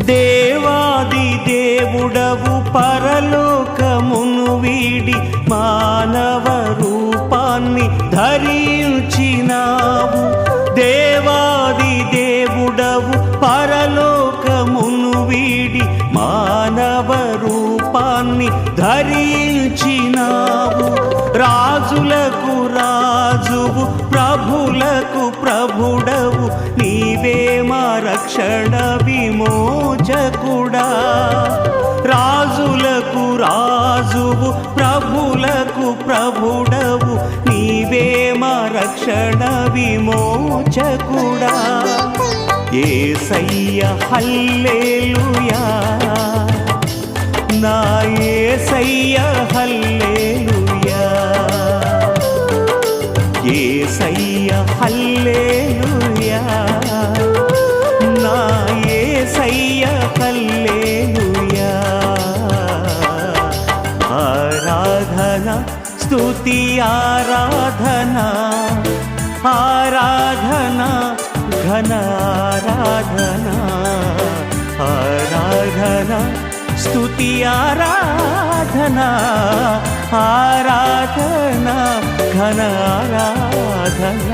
దేవాది దేవుడవు పరలోకమును వీడి మానవ రూపాన్ని ధరించినావు. దేవాది దేవుడవు పరలోకమును వీడి మానవ రూపాన్ని ధరించినావు. రాజులకు రాజువు ప్రభులకు ప్రభుడవు నీవే మా రక్షణ విమోచకుడా. రాజులకు రాజువు ప్రభులకు ప్రభుడవు నీవే మా రక్షణ విమోచకుడా. యేసయ్య హల్లెలూయా, నా యేసయ్య హల్లెలూయా. యేసయ్య హల్లెలూయా, నా యేసయ్య హల్లెలూయా. ఆరాధన స్తుతి ఆరాధన, ఆరాధన ఘన ఆరాధన. ఆరాధన స్తుతి ఆరాధన, ఆరాధన ఘన ఆరాధన.